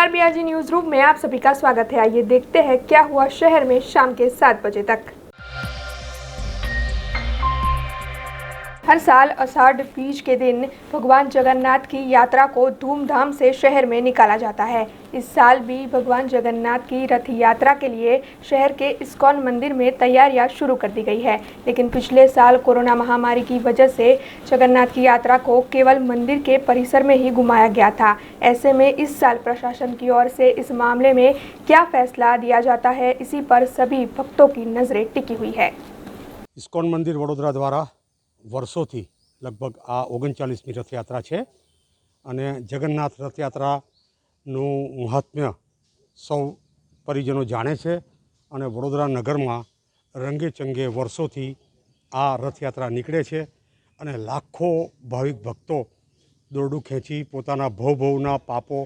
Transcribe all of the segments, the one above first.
नमस्कार, BRG news room में आप सभी का स्वागत है। आइए देखते हैं क्या हुआ शहर में शाम के 7 बजे तक। हर साल आषाढ़ बीज के दिन भगवान जगन्नाथ की यात्रा को धूमधाम से शहर में निकाला जाता है। इस साल भी भगवान जगन्नाथ की रथ यात्रा के लिए शहर के इस्कॉन मंदिर में तैयारियां शुरू कर दी गई है, लेकिन पिछले साल कोरोना महामारी की वजह से जगन्नाथ की यात्रा को केवल मंदिर के परिसर में ही घुमाया गया था। ऐसे में इस साल प्रशासन की ओर से इस मामले में क्या फैसला दिया जाता है, इसी पर सभी भक्तों की नजरें टिकी हुई है। इस्कॉन मंदिर वडोदरा द्वारा वर्षोथी लगभग आ 39મી रथयात्रा है અને जगन्नाथ रथयात्राનું મહાત્મ્ય સૌ પરિજનો જાણે છે અને વડોદરા નગરમાં રંગે ચંગે વર્ષોથી આ રથયાત્રા નીકળે છે અને લાખો ભાવિક ભક્તો દોરડું ખેંચી પોતાના ભવના પાપો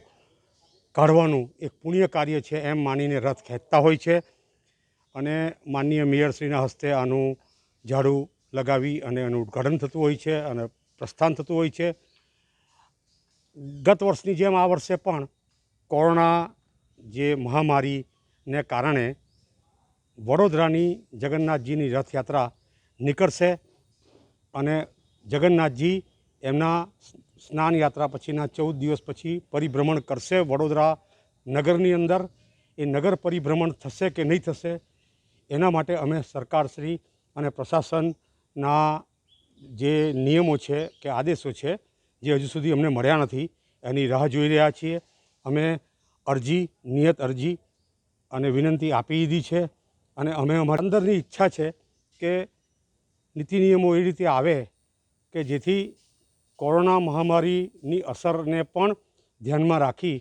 કાઢવાનું એક પુણ્ય કાર્ય છે એમ માનીને રથ ખેંચતા હોય છે અને માનનીય મેયરશ્રીના હસ્તે આનું ઝાડુ लगावी અને એનું ઉદ્ઘાટન થતું હોય છે અને પ્રસ્થાન થતું હોય છે। ગત વર્ષની જેમ આ વર્ષે પણ કોરોના જે મહામારીને કારણે વડોદરાની જગન્નાથજીની રથયાત્રા નીકળશે અને જગન્નાથજી એમના સ્નાન યાત્રા પછીના 14 દિવસ પછી પરિભ્રમણ કરશે વડોદરા નગરની અંદર। એ નગર પરિભ્રમણ થશે કે નહીં થશે એના માટે અમે સરકારશ્રી અને પ્રશાસન ना जे नियमों है के आदेशों है जे हजू सुधी अमने मळ्या नथी एनी राह जोई रह्या छीए। अमे अरजी नियत अरजी अने विनंती आपी दीधी छे अने अमे अमारी अंदरनी इच्छा है कि नीति नियमों ए रीते आवे कि जेथी कोरोना महामारीनी असरने पण ध्यानमां राखी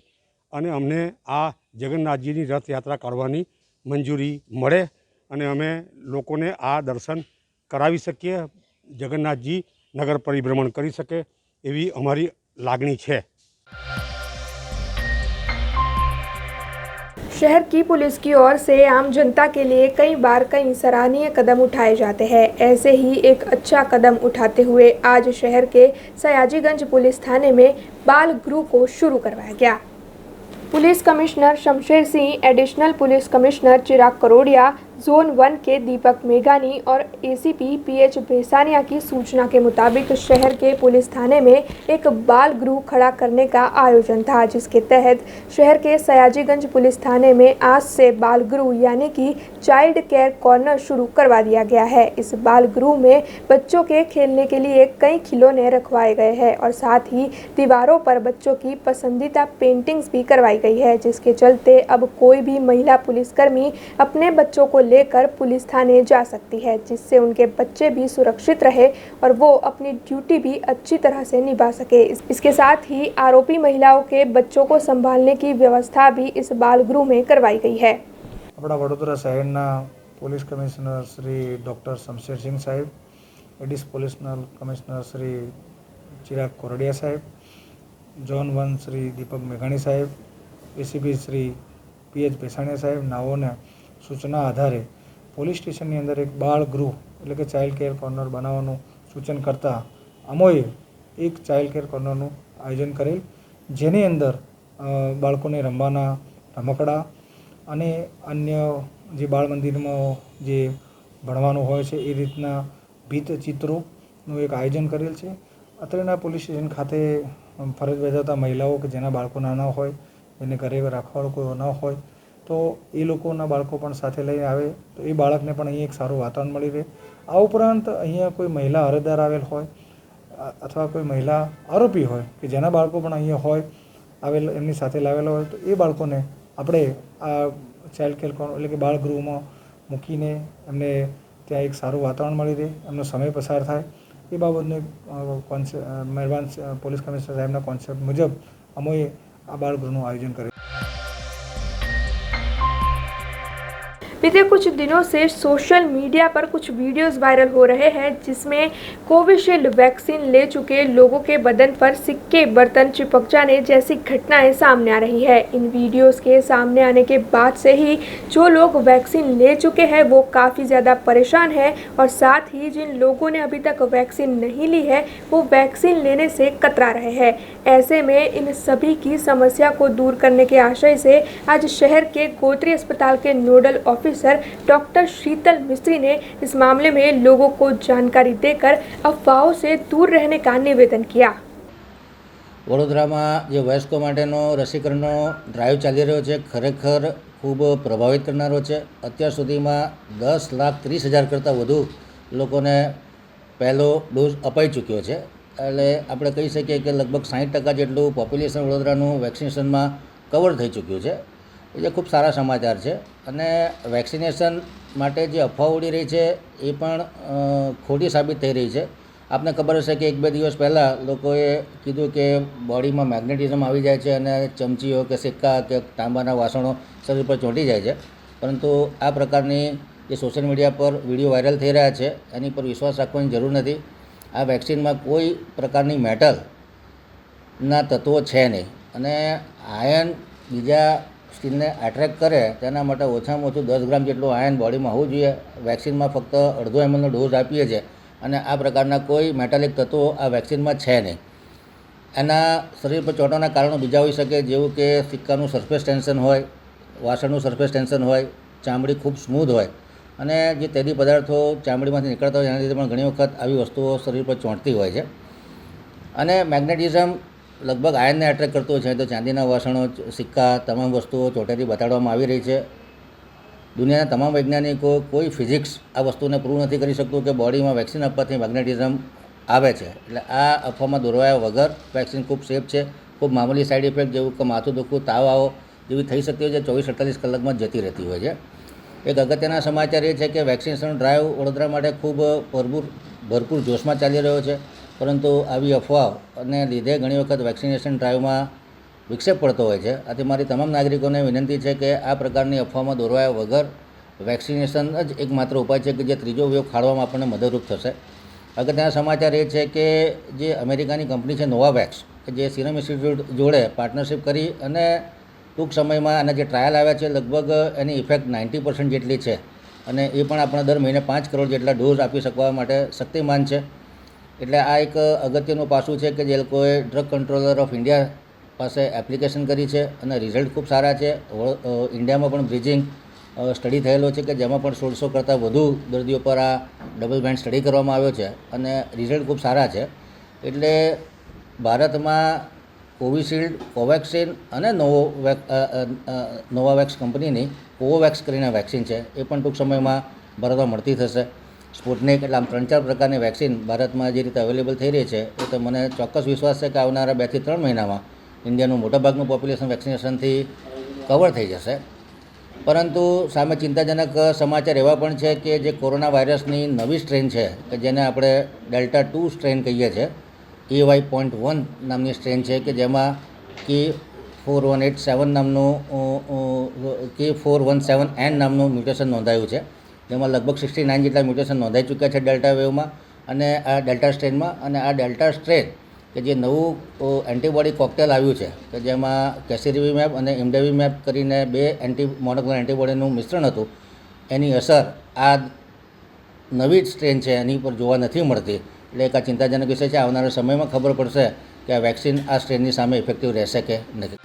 अने अमने आ जगन्नाथजीनी रथयात्रा करवानी मंजूरी मळे अने अमे लोकोने आ दर्शन करावी सकीए, जगन्नाथजी नगर परिभ्रमण करी सके एवी अमारी लागणी है। शहर की पुलिस की ओर से आम जनता के लिए कई बार कई सराहनीय कदम उठाए जाते हैं। ऐसे ही एक अच्छा कदम उठाते हुए आज शहर के सयाजीगंज पुलिस थाने में बाल गृह को शुरू करवाया गया। Police commissioner Shamsher Singh, additional police commissioner Chirag Karodiya, zone 1 के दीपक मेघानी और एसीपी पीएच बेसानिया की सूचना के मुताबिक शहर के पुलिस थाने में एक बाल गृह खड़ा करने का आयोजन था, जिसके तहत शहर के सयाजीगंज पुलिस थाने में आज से बाल गृह यानी कि चाइल्ड केयर कॉर्नर शुरू करवा दिया गया है। इस बाल गृह में बच्चों के खेलने के लिए कई खिलौने रखवाए गए हैं और साथ ही दीवारों पर बच्चों की पसंदीदा पेंटिंग्स भी करवाई गई है, जिसके चलते अब कोई भी महिला पुलिसकर्मी अपने बच्चों को लेकर पुलिस थाने जा सकती है, जिससे उनके बच्चे भी सुरक्षित रहे और वो अपनी ड्यूटी भी अच्छी तरह से निभा सके। इसके साथ ही आरोपी महिलाओं के बच्चों को संभालने की व्यवस्था भी इस बाल गृह में करवाई गई है। अपना वडोदरा शहरना police commissioner Shri doctor Shamsher Singh saheb, additional police commissioner Shri Chirag Koradia saheb, zone 1 Shri Deepak मेघाणी साहेब, एसीपी श्री पीएच बेसाणिया साहेब नाओने सूचना आधारे पोलीस स्टेशननी अंदर एक बाळ गृह એટલે કે ચાઇલ્ડ કેર કોર્નર બનાવવાનું સૂચન કરતા અમોએ એક ચાઇલ્ડ કેર કોર્નરનું આયોજન કરેલ, જેની અંદર બાળકોને રમવાના રમકડા અને અન્ય જે બાળ મંદિરમાં જે ભણવાનું હોય છે એ રીતના ભીત ચિત્રોનું એક આયોજન કરેલ છે। અત્રેના પોલીસ સ્ટેશન ખાતે ફરજ બજાવતા મહિલાઓ કે જેના બાળકો નાના હોય, એને ઘરે રાખવાવાળો કોઈ ન હોય तो ये लोगों बाळको पण साथे लईने आवे तो ये बाळकने पण अहीं एक सारू वातावरण मळी रहे। आ उपरांत अहीं कोई महिला अरजदार आवेल होय अथवा कोई महिला आरोपी होय कि जेना बाळको पण अहीं होय आवेल एमनी साथे लावेला होय तो ये बाळकोने आपणे आ चाइल्ड केर એટલે કે બાળ ગૃહમાં મૂકીને એમને ત્યાં એક સારું વાતાવરણ મળી રહે, એમનો સમય પસાર થાય એ બાબતનો મહેરબાન પોલીસ કમિશનર સાહેબના કોન્સેપ્ટ મુજબ અમે આ બાળ ગૃહનું આયોજન કર્યું। बीते कुछ दिनों से सोशल मीडिया पर कुछ वीडियोस वायरल हो रहे हैं जिसमें कोविशील्ड वैक्सीन ले चुके लोगों के बदन पर सिक्के बर्तन चिपक जाने जैसी घटनाएं सामने आ रही है। इन वीडियोस के सामने आने के बाद से ही जो लोग वैक्सीन ले चुके हैं वो काफ़ी ज़्यादा परेशान है और साथ ही जिन लोगों ने अभी तक वैक्सीन नहीं ली है वो वैक्सीन लेने से कतरा रहे हैं। ऐसे में इन सभी की समस्या को दूर करने के आशय से आज शहर के गोत्री अस्पताल के नोडल ऑफिसर डॉक्टर शीतल मिस्त्री ने इस मामले में लोगों को जानकारी देकर अफवाहों से दूर रहने का निवेदन किया। વડોદરામાં જે વયસ્કો માટેનો રસીકરણનો ડ્રાઈવ ચાલી રહ્યો છે ખરેખર ખૂબ પ્રભાવિત કરનારો છે। અત્યાર સુધીમાં 10,30,000 કરતાં વધુ લોકોને પહેલો ડોઝ અપાઈ ચૂક્યો છે। એટલે આપણે કહી શકીએ કે લગભગ 60% જેટલું પોપ્યુલેશન વડોદરાનું વેક્સિનેશનમાં કવર થઈ ચૂક્યું છે। એ જે ખૂબ સારા સમાચાર છે। અને વેક્સિનેશન માટે જે અફવા ઉડી રહી છે એ પણ ખોટી સાબિત થઈ રહી છે। आपने खबर हशे कि 1-2 दिवस पहला लोकोए कीधुं के बॉडी में मैग्नेटिज्म आवी जाए छे अने चमचीओ के सिक्का के तांबाना वासणों शरीर पर चोंटी जाए छे। परंतु आ प्रकारनी जे सोशल मीडिया पर विडियो वायरल थई रह्या छे एनी पर विश्वास राखवानी जरूर नथी। आ वेक्सिन में कोई प्रकारनी मेटल ना तत्वों छे नहीं अने आयन बीजा स्किन ने एट्रेक्ट करे तेना माटे ओछामां ओछुं 10 ग्राम जेटલું आयन बॉडी में होवुं जोईए। वेक्सिन में फक्त 1/2 ml नो डोज आपीए छे અને આ પ્રકારના કોઈ મેટાલિક તત્વો આ વેક્સિનમાં છે નહીં। એના શરીર પર ચોંટવાના કારણો બીજા હોઈ શકે જેવું કે સિક્કાનું સરફેસ ટેન્શન હોય, વાસણનું સરફેસ ટેન્શન હોય, ચામડી ખૂબ સ્મૂધ હોય અને જે તેદી પદાર્થો ચામડીમાંથી નીકળતા હોય એના લીધે પણ ઘણી વખત આવી વસ્તુઓ શરીર પર ચોંટતી હોય છે। અને મેગ્નેટિઝમ લગભગ આયનને એટ્રેક્ટ કરતું હોય છે। તો ચાંદીના વાસણો, સિક્કા, તમામ વસ્તુઓ ચોંટેથી બતાડવામાં આવી રહી છે। दुनियाना तमाम वैज्ञानिकों कोई फिजिक्स आ वस्तु ने प्रूव नहीं कर सकतुं कि बॉडी में वैक्सीन आपवाथी मैग्नेटिज्म आवे छे। एटले आ अफवामां दोरवाया वगर वैक्सीन खूब सेफ है। खूब मामूली साइड इफेक्ट जेवुं के माथुं दुखવું, ताव आवो जेवी थई सकती होय 24-48 कलाकमां जती रहती होय छे। एक अगत्यना समाचार ए छे कि वेक्सिनेशन ड्राइव वडोदरा माटे खूब भरपूर जोशमां चाली रह्यो छे। परंतु आवी अफवाओने लीधे घणी वखत वेक्सिनेशन ड्राइवमां विक्षेप पड़तो होय छे। आथी मारी तमाम नागरिकोने विनंती है कि आ प्रकारनी अफवामां दोरवाया वगर वेक्सिनेशन ज एकमात्र उपाय है कि जे त्रीजो वेव खाड़वामां आपणे मददरूप थशे। अगत्यना समाचार ए छे कि जे अमेरिकानी कंपनी है नोवावेक्स के जे सीरम इंस्टिट्यूट जोड़े पार्टनरशिप करी अने टूंक समयमां आना जे ट्रायल आव्या छे लगभग एनी इफेक्ट 90% जेटली छे अने ए पण आपणे दर महीने 5 करोड़ जेटला डोज आपी शकवा माटे शक्तिमान छे। एटले आ एक अगत्यनुं पासुं छे कि जे लोकोए ड्रग कंट्रोलर ऑफ इंडिया પાસે એપ્લિકેશન કરી છે અને રિઝલ્ટ ખૂબ સારા છે। ઇન્ડિયામાં પણ બ્રિજિંગ સ્ટડી થયેલો છે કે જેમાં પણ 1600 કરતાં વધુ દર્દીઓ પર આ ડબલ બાઇન્ડ સ્ટડી કરવામાં આવ્યો છે અને રિઝલ્ટ ખૂબ સારા છે। એટલે ભારતમાં કોવિશિલ્ડ, કોવેક્સિન અને નોવાવેક્સ કંપનીની કોવોવેક્સ કરીને વેક્સિન છે એ પણ ટૂંક સમયમાં ભારતમાં મળતી થશે। સ્પુટનિક એટલે આમ 3-4 પ્રકારની વેક્સિન ભારતમાં જે રીતે અવેલેબલ થઈ રહી છે એ તો મને ચોક્કસ વિશ્વાસ છે કે આવનારા 2 થી 3 મહિનામાં इंडियाનું મોટાભાગનું પોપ્યુલેશન વેક્સિનેશનથી કવર થઈ જશે। પરંતુ સામે ચિંતાજનક સમાચાર એવા પણ છે કે જે કોરોના વાયરસની નવી સ્ટ્રેન છે કે જેને આપણે ડેલ્ટા 2 સ્ટ્રેન કહીએ છીએ, AY.1 નામની સ્ટ્રેન છે કે જેમાં K4187 નામનું K417N નામનું મ્યુટેશન નોંધાયું છે। જેમાં લગભગ 69 જેટલા મ્યુટેશન નોંધાઈ ચૂક્યા છે ડેલ્ટા વેવમાં અને આ ડેલ્ટા સ્ટ્રેનમાં। અને આ ડેલ્ટા સ્ટ્રેન કે જે નવું એન્ટીબોડી કોકટેલ આવ્યું છે કે જેમાં કેસરીવીમેબ અને ઇમડેવીમેબ કરીને 2 મોનોક્લોનલ એન્ટીબોડીનું મિશ્રણ હતું, એની અસર આ નવી સ્ટ્રેન છે એની પર જોવા નથી મળતી। એટલે એક આ ચિંતાજનક વિષય છે। આવનારા સમયમાં ખબર પડશે કે આ વેક્સિન આ સ્ટ્રેનની સામે ઇફેક્ટિવ રહેશે કે નહીં।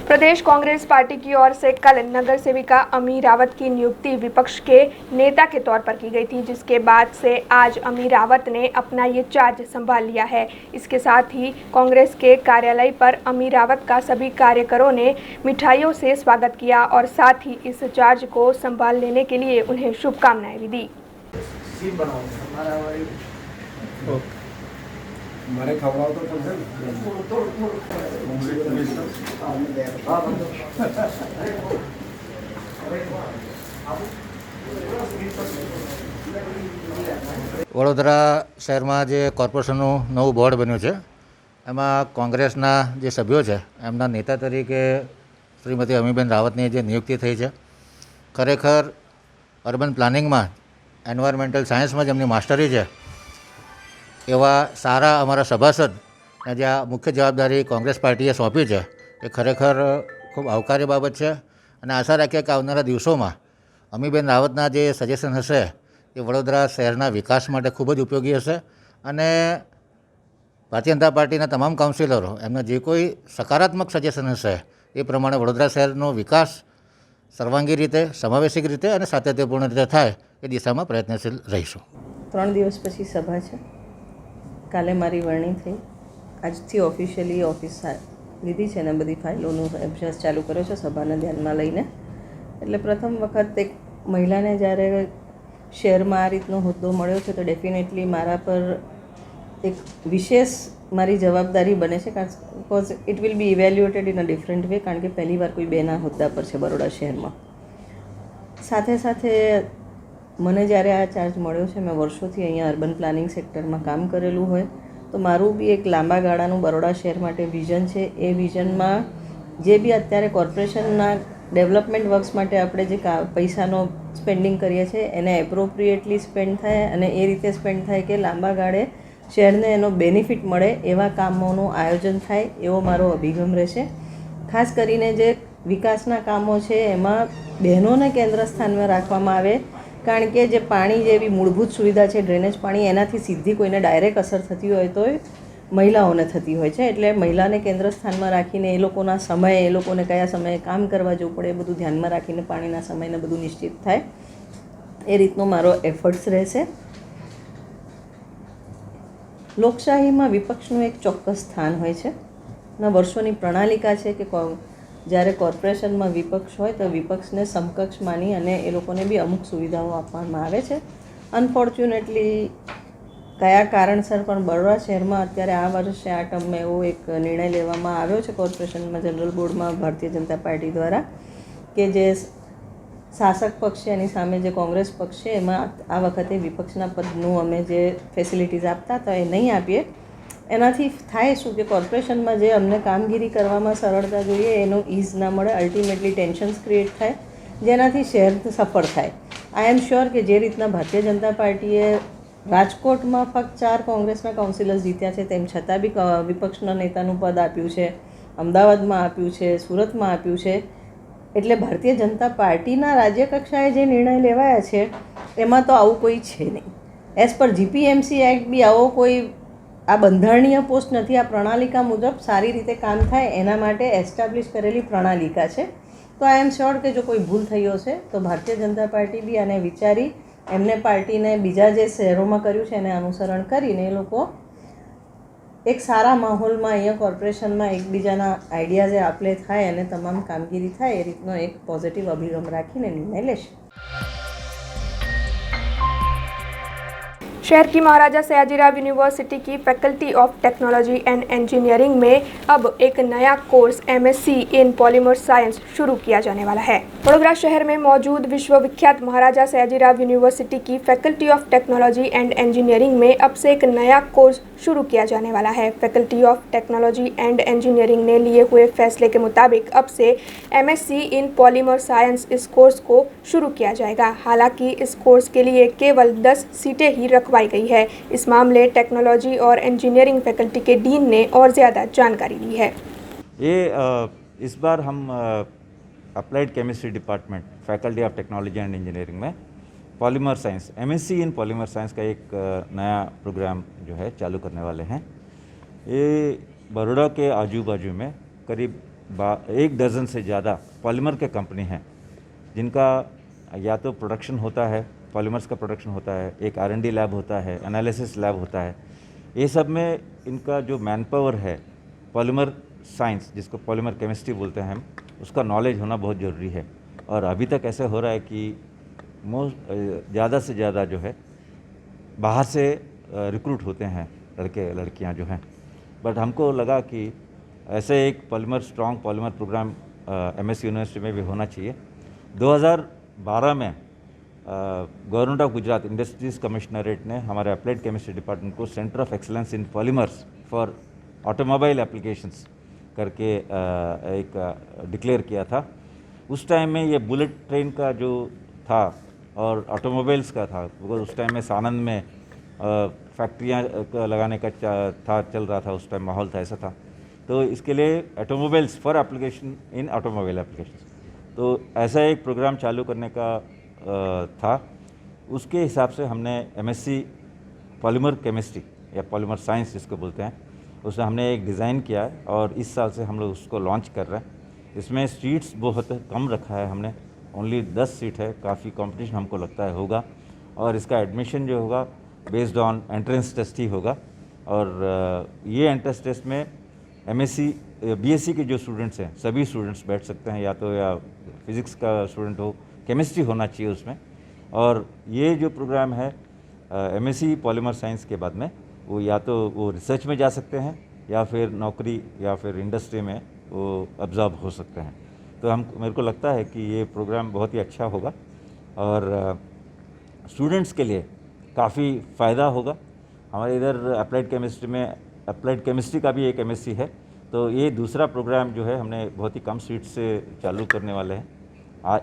प्रदेश कांग्रेस पार्टी की ओर से कल नगर सेविका अमी रावत की नियुक्ति विपक्ष के नेता के तौर पर की गई थी, जिसके बाद से आज अमी रावत ने अपना ये चार्ज संभाल लिया है। इसके साथ ही कांग्रेस के कार्यालय पर अमी रावत का सभी कार्यकर्ताओं ने मिठाइयों से स्वागत किया और साथ ही इस चार्ज को संभाल लेने के लिए उन्हें शुभकामनाएं भी दी। મારે ખવડાવતો પડશે ને વડોદરા શહેરમાં જે કોર્પોરેશનનું નવું બોર્ડ બન્યું છે એમાં કોંગ્રેસના જે સભ્યો છે એમના નેતા તરીકે શ્રીમતી અમીબેન રાવતની જે નિયુક્તિ થઈ છે, ખરેખર અર્બન પ્લાનિંગમાં એન્વાયરમેન્ટલ સાયન્સમાં જેમની માસ્ટરી છે એવા સારા અમારા સભાસદને જે આ મુખ્ય જવાબદારી કોંગ્રેસ પાર્ટીએ સોંપી છે એ ખરેખર ખૂબ આવકાર્ય બાબત છે. અને આશા રાખીએ કે આવનારા દિવસોમાં અમીબેન રાવતના જે સજેશન હશે એ વડોદરા શહેરના વિકાસ માટે ખૂબ જ ઉપયોગી હશે. અને ભારતીય જનતા પાર્ટીના તમામ કાઉન્સિલરો એમના જે કોઈ સકારાત્મક સજેશન હશે એ પ્રમાણે વડોદરા શહેરનો વિકાસ સર્વાંગી રીતે, સમાવેશિક રીતે અને સાતત્યપૂર્ણ રીતે થાય એ દિશામાં પ્રયત્નશીલ રહીશું. 3 દિવસ પછી સભા છે. કાલે મારી વરણી થઈ. આજથી ઓફિશિયલી ઓફિસ લીધી છે અને બધી ફાઇલોનો અભ્યાસ ચાલુ કર્યો છે સભાને ધ્યાનમાં લઈને. એટલે પ્રથમ વખત એક મહિલાને જ્યારે શહેરમાં આ રીતનો હોદ્દો મળ્યો છે તો ડેફિનેટલી મારા પર એક વિશેષ મારી જવાબદારી બને છે, because it will be evaluated in a different way, કારણ કે પહેલી વાર કોઈ બેના હોદ્દા પર છે બરોડા શહેરમાં. સાથે સાથે મને જ્યારે આ ચાર્જ મળ્યો છે, મેં વર્ષોથી અહીંયા અર્બન પ્લાનિંગ સેક્ટરમાં કામ કરેલું હોય તો મારું બી એક લાંબા ગાળાનું બરોડા શહેર માટે વિઝન છે. એ વિઝનમાં જે બી અત્યારે કોર્પોરેશનના ડેવલપમેન્ટ વર્ક્સ માટે આપણે જે પૈસાનો સ્પેન્ડિંગ કરીએ છીએ એને એપ્રોપ્રિએટલી સ્પેન્ડ થાય અને એ રીતે સ્પેન્ડ થાય કે લાંબા ગાળે શહેરને એનો બેનિફિટ મળે એવા કામોનું આયોજન થાય એવો મારો અભિગમ રહેશે. ખાસ કરીને જે વિકાસના કામો છે એમાં બહેનોને કેન્દ્ર સ્થાનમાં રાખવામાં આવે, કારણ કે જે પાણી જેવી મૂળભૂત સુવિધા છે ડ્રેનેજ પાણી, એનાથી સીધી કોઈને ડાયરેક્ટ અસર થતી હોય તો મહિલાઓને થતી હોય છે. એટલે મહિલાને કેન્દ્ર સ્થાનમાં રાખીને એ લોકોના સમયે, એ લોકોને કયા સમયે કામ કરવા જવું પડે એ બધું ધ્યાનમાં રાખીને પાણીના સમયને બધું નિશ્ચિત થાય એ રીતનો મારો એફર્ટ્સ રહેશે. લોકશાહીમાં વિપક્ષનું એક ચોક્કસ સ્થાન હોય છે અને વર્ષોની પ્રણાલિકા છે કે જ્યારે કોર્પોરેશનમાં વિપક્ષ હોય તો વિપક્ષને સમકક્ષ માની અને એ લોકોને બી અમુક સુવિધાઓ આપવામાં આવે છે. અનફોર્ચ્યુનેટલી કયા કારણસર પણ બરોડા શહેરમાં અત્યારે આ વર્ષે આ ટર્મમાં એવો એક નિર્ણય લેવામાં આવ્યો છે કોર્પોરેશનમાં જનરલ બોર્ડમાં ભારતીય જનતા પાર્ટી દ્વારા કે જે શાસક પક્ષ છે એની સામે જે કોંગ્રેસ પક્ષ છે એમાં આ વખતે વિપક્ષના પદનું અમે જે ફેસિલિટીઝ આપતા હતા એ નહીં આપીએ. એનાથી થાય શું કે કોર્પોરેશનમાં જે અમને કામગીરી કરવામાં સરળતા જોઈએ એનું ઇઝ ના મળે, અલ્ટિમેટલી ટેન્શન્સ ક્રિએટ થાય જેનાથી શહેર સફળ થાય. આઈ એમ શ્યોર કે જે રીતના ભારતીય જનતા પાર્ટીએ રાજકોટમાં ફક્ત 4 કોંગ્રેસના કાઉન્સિલર્સ જીત્યા છે તેમ છતાં બી વિપક્ષના નેતાનું પદ આપ્યું છે, અમદાવાદમાં આપ્યું છે, સુરતમાં આપ્યું છે. એટલે ભારતીય જનતા પાર્ટીના રાજ્ય કક્ષાએ જે નિર્ણય લેવાયા છે એમાં તો આવું કોઈ છે નહીં. એઝ પર જીપીએમસી એક્ટ બી આવો કોઈ આ બંધારણીય પોસ્ટ નથી. આ પ્રણાલિકા મુજબ સારી રીતે કામ થાય એના માટે એસ્ટાબ્લિશ કરેલી પ્રણાલિકા છે. તો આઈ એમ શ્યોર કે જો કોઈ ભૂલ થઈ હશે તો ભારતીય જનતા પાર્ટી બી આને વિચારી એમને પાર્ટીને બીજા જે શહેરોમાં કર્યું છે એને અનુસરણ કરીને એ લોકો એક સારા માહોલમાં અહીંયા કોર્પોરેશનમાં એકબીજાના આઈડિયાઝે આપલે થાય અને તમામ કામગીરી થાય એ રીતનો એક પોઝિટિવ અભિગમ રાખીને નિર્ણય લેશે. शहर की महाराजा सयाजीराव यूनिवर्सिटी की faculty of technology and engineering में अब एक नया course MSc in polymer science शुरू किया जाने वाला है। वडोदरा शहर में मौजूद विश्व विख्यात महाराजा सयाजीराव यूनिवर्सिटी की faculty of technology and engineering में अब से एक नया कोर्स शुरू किया जाने वाला है। Faculty of technology and engineering ने लिए हुए फैसले के मुताबिक अब से MSc इन पॉलीमर साइंस इस कोर्स को शुरू किया जाएगा। हालांकि इस कोर्स के लिए केवल 10 सीटें ही रखवाई गई है। इस मामले टेक्नोलॉजी और इंजीनियरिंग फैकल्टी के डीन ने और ज़्यादा जानकारी दी है। ये इस बार हम applied chemistry department faculty of technology and engineering में polymer science MSc in polymer science का एक नया प्रोग्राम जो है चालू करने वाले हैं। ये बड़ौदा के आजू बाजू में करीब 1 डज़न से ज़्यादा पॉलीमर के कंपनी हैं जिनका या तो प्रोडक्शन होता है, पॉलीमर्स का प्रोडक्शन होता है, एक R&D लैब होता है, एनालिसिस लैब होता है। ये सब में इनका जो मैन पावर है पॉलीमर साइंस जिसको पॉलीमर केमिस्ट्री बोलते हैं हम, उसका नॉलेज होना बहुत ज़रूरी है। और अभी तक ऐसे हो रहा है कि ज़्यादा से ज़्यादा जो है बाहर से रिक्रूट होते हैं लड़के लड़कियां जो हैं, बट हमको लगा कि ऐसे एक polymer strong polymer program MSc university में भी होना चाहिए। 2012 में government of Gujarat industries commissionerate ने हमारे अप्लाइड केमिस्ट्री डिपार्टमेंट को centre of excellence in polymers for automobile applications करके एक डिक्लेयर किया था। उस टाइम में ये बुलेट ट्रेन का जो था और ऑटोमोबाइल्स का था, बिकॉज उस टाइम में सानंद में फैक्ट्रियाँ लगाने का चल रहा था, उस टाइम माहौल था, ऐसा था। तो इसके लिए automobiles for application in automobile application, तो ऐसा एक प्रोग्राम चालू करने का था। उसके हिसाब से हमने MSc पॉलीमर केमिस्ट्री या पॉलीमर साइंस जिसको बोलते हैं, उसमें हमने एक डिज़ाइन किया है और इस साल से हम लोग उसको लॉन्च कर रहे हैं। इसमें सीट्स बहुत कम रखा है हमने, ओनली 10 सीट है। काफ़ी कंपटीशन हमको लगता है होगा और इसका एडमिशन जो होगा बेस्ड ऑन एंट्रेंस टेस्ट ही होगा। और ये एंट्रेंस टेस्ट में MSc BSc के जो स्टूडेंट्स हैं सभी स्टूडेंट्स बैठ सकते हैं, या तो या फिज़िक्स का स्टूडेंट हो, केमिस्ट्री होना चाहिए उसमें। और ये जो प्रोग्राम है MSc पॉलीमर साइंस के बाद में वो या तो वो रिसर्च में जा सकते हैं या फिर नौकरी या फिर इंडस्ट्री में वो ऑब्जर्व हो सकते हैं। तो मेरे को लगता है कि ये प्रोग्राम बहुत ही अच्छा होगा और स्टूडेंट्स के लिए काफ़ी फ़ायदा होगा। हमारे इधर अप्लाइड केमिस्ट्री में अप्लाइड केमिस्ट्री का भी एक MSc है, तो ये दूसरा प्रोग्राम जो है हमने बहुत ही कम सीट से चालू करने वाले हैं,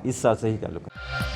इस साल से ही चालू कर।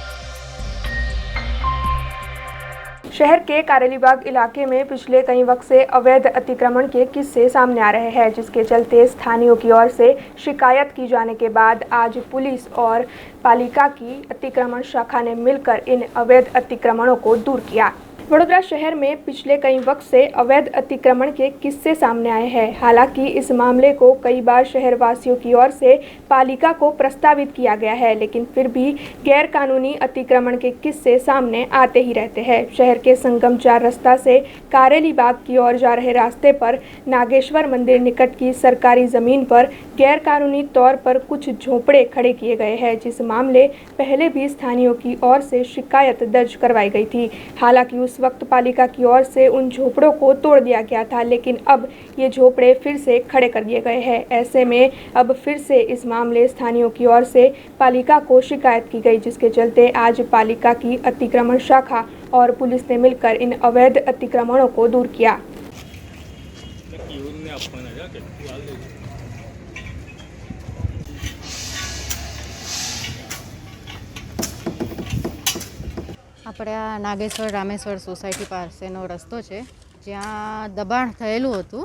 शहर के कारेलीबाग इलाके में पिछले कई वक्त से अवैध अतिक्रमण के किस्से सामने आ रहे हैं, जिसके चलते स्थानीयों की ओर से शिकायत की जाने के बाद आज पुलिस और पालिका की अतिक्रमण शाखा ने मिलकर इन अवैध अतिक्रमणों को दूर किया। वडोदरा शहर में पिछले कई वक्त से अवैध अतिक्रमण के किस्से सामने आए हैं। हालांकि इस मामले को कई बार शहरवासियों की ओर से पालिका को प्रस्तावित किया गया है, लेकिन फिर भी गैर कानूनी अतिक्रमण के किस्से सामने आते ही रहते हैं। शहर के संगम 4 रास्ता से कारेलीबाग की ओर जा रहे रास्ते पर नागेश्वर मंदिर निकट की सरकारी जमीन पर गैर कानूनी तौर पर कुछ झोपड़े खड़े किए गए हैं, जिस मामले पहले भी स्थानीयों की ओर से शिकायत दर्ज करवाई गई थी। हालांकि उस वक्त पालिका की ओर से उन झोपड़ों को तोड़ दिया गया था, लेकिन अब ये झोपड़े फिर से खड़े कर दिए गए हैं। ऐसे में अब फिर से इस मामले स्थानीयों की ओर से पालिका को शिकायत की गई, जिसके चलते आज पालिका की अतिक्रमण शाखा और पुलिस ने मिलकर इन अवैध अतिक्रमणों को दूर किया। આપણે આ નાગેશ્વર રામેશ્વર સોસાયટી પાસેનો રસ્તો છે, જ્યાં દબાણ થયેલું હતું।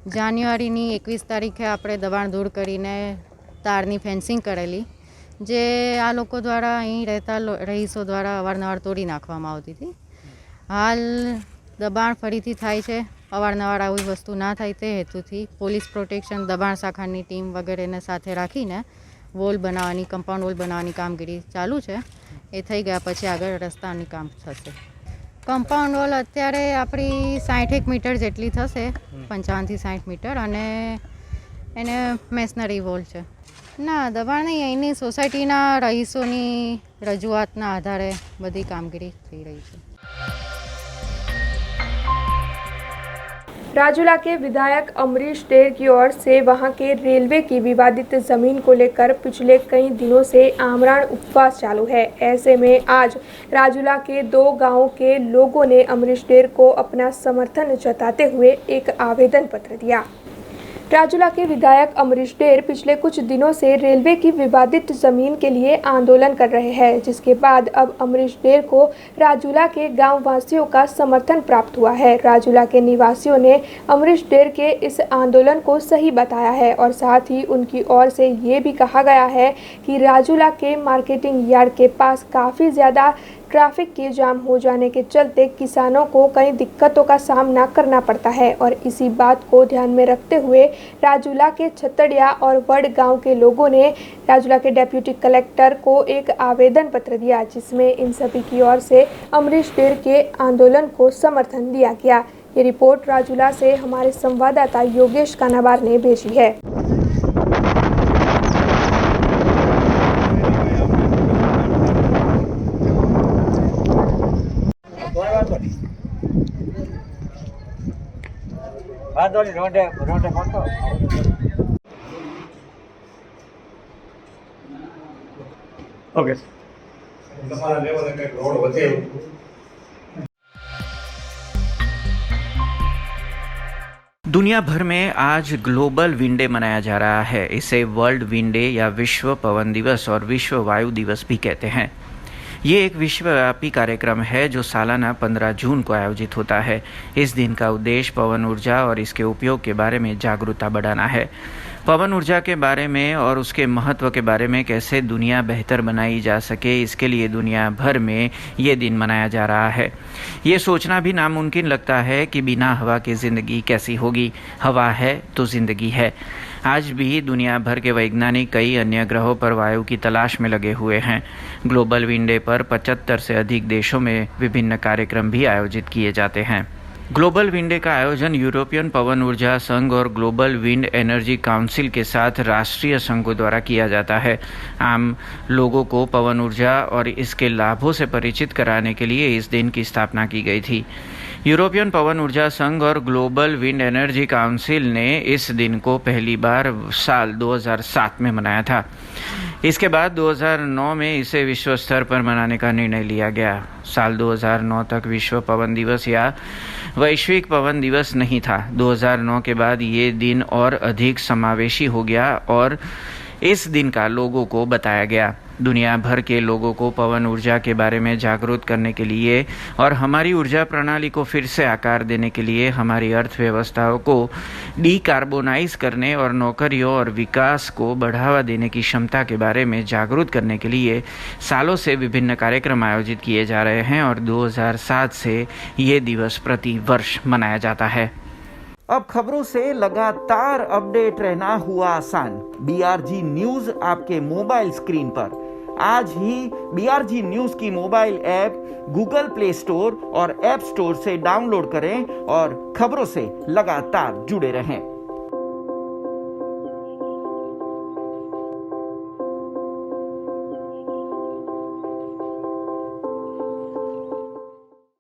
જાન્યુઆરીની 21 તારીખે આપણે દબાણ દૂર કરીને તારની ફેન્સિંગ કરેલી, જે આ લોકો દ્વારા અહીં રહેતા રહીશો દ્વારા અવારનવાર તોડી નાખવામાં આવતી હતી। હાલ દબાણ ફરીથી થાય છે, અવારનવાર આવી વસ્તુ ના થાય તે હેતુથી પોલીસ પ્રોટેક્શન દબાણ શાખાની ટીમ વગેરેને સાથે રાખીને વોલ બનાવવાની, કમ્પાઉન્ડ વોલ બનાવવાની કામગીરી ચાલુ છે। એ થઈ ગયા પછી આગળ રસ્તાની કામ થશે। કમ્પાઉન્ડ વોલ અત્યારે આપણી 60 મીટર જેટલી થશે, 55 થી 60 મીટર, અને એને મેસનરી વોલ છે। ના દબાણ નહીં, અહીંની સોસાયટીના રહીશોની રજૂઆતના આધારે બધી કામગીરી થઈ રહી છે। राजूला के विधायक अमरीश ढेर की ओर से वहां के रेलवे की विवादित जमीन को लेकर पिछले कई दिनों से आमरण उपवास चालू है। ऐसे में आज राजूला के 2 गांवों के लोगों ने अमरीश ढेर को अपना समर्थन जताते हुए एक आवेदन पत्र दिया। राजूला के विधायक अमरीश ढेर पिछले कुछ दिनों से रेलवे की विवादित जमीन के लिए आंदोलन कर रहे हैं, जिसके बाद अब अमरीश ढेर को राजूला के गांव वासियों का समर्थन प्राप्त हुआ है। राजूला के निवासियों ने अमरीश ढेर के इस आंदोलन को सही बताया है और साथ ही उनकी ओर से ये भी कहा गया है कि राजूला के मार्केटिंग यार्ड के पास काफ़ी ज़्यादा ट्रैफिक के जाम हो जाने के चलते किसानों को कई दिक्कतों का सामना करना पड़ता है और इसी बात को ध्यान में रखते हुए राजूला के छतड़िया और वड गांव के लोगों ने राजूला के डिप्टी कलेक्टर को एक आवेदन पत्र दिया, जिसमें इन सभी की ओर से अमरीश ढेर के आंदोलन को समर्थन दिया गया। ये रिपोर्ट राजूला से हमारे संवाददाता योगेश कानाबार ने भेजी है। ઓકે તમારા લેવલે કંઈક રોડ વધે दुनिया भर में आज ग्लोबल विंड डे मनाया जा रहा है। इसे वर्ल्ड विंड डे या विश्व पवन दिवस और विश्व वायु दिवस भी कहते हैं। ये एक विश्वव्यापी कार्यक्रम है जो सालाना 15 जून को आयोजित होता है। इस दिन का उद्देश्य पवन ऊर्जा और इसके उपयोग के बारे में जागरूकता बढ़ाना है। पवन ऊर्जा के बारे में और उसके महत्व के बारे में कैसे दुनिया बेहतर बनाई जा सके, इसके लिए दुनिया भर में ये दिन मनाया जा रहा है। ये सोचना भी नामुमकिन लगता है कि बिना हवा की ज़िंदगी कैसी होगी। हवा है तो ज़िंदगी है। आज भी दुनिया भर के वैज्ञानिक कई अन्य ग्रहों पर वायु की तलाश में लगे हुए हैं। ग्लोबल विंड डे पर 75 से अधिक देशों में विभिन्न कार्यक्रम भी आयोजित किए जाते हैं। ग्लोबल विंड डे का आयोजन यूरोपियन पवन ऊर्जा संघ और ग्लोबल विंड एनर्जी काउंसिल के साथ राष्ट्रीय संघों द्वारा किया जाता है। आम लोगों को पवन ऊर्जा और इसके लाभों से परिचित कराने के लिए इस दिन की स्थापना की गई थी। यूरोपियन पवन ऊर्जा संघ और ग्लोबल विंड एनर्जी काउंसिल ने इस दिन को पहली बार साल 2007 में मनाया था। इसके बाद 2009 में इसे विश्व स्तर पर मनाने का निर्णय लिया गया। साल 2009 तक विश्व पवन दिवस या वैश्विक पवन दिवस नहीं था। 2009 के बाद ये दिन और अधिक समावेशी हो गया और इस दिन का लोगों को बताया गया। दुनिया भर के लोगों को पवन ऊर्जा के बारे में जागरूक करने के लिए और हमारी ऊर्जा प्रणाली को फिर से आकार देने के लिए, हमारी अर्थव्यवस्थाओं को डीकार्बोनाइज करने और नौकरियों और विकास को बढ़ावा देने की क्षमता के बारे में जागरूक करने के लिए सालों से विभिन्न कार्यक्रम आयोजित किए जा रहे हैं और 2007 से ये दिवस प्रति वर्ष मनाया जाता है। अब खबरों से लगातार अपडेट रहना हुआ आसान। BRG न्यूज आपके मोबाइल स्क्रीन पर। आज ही BRG न्यूज की mobile app Google play store और ऐप स्टोर से डाउनलोड करें और खबरों से लगातार जुड़े रहें।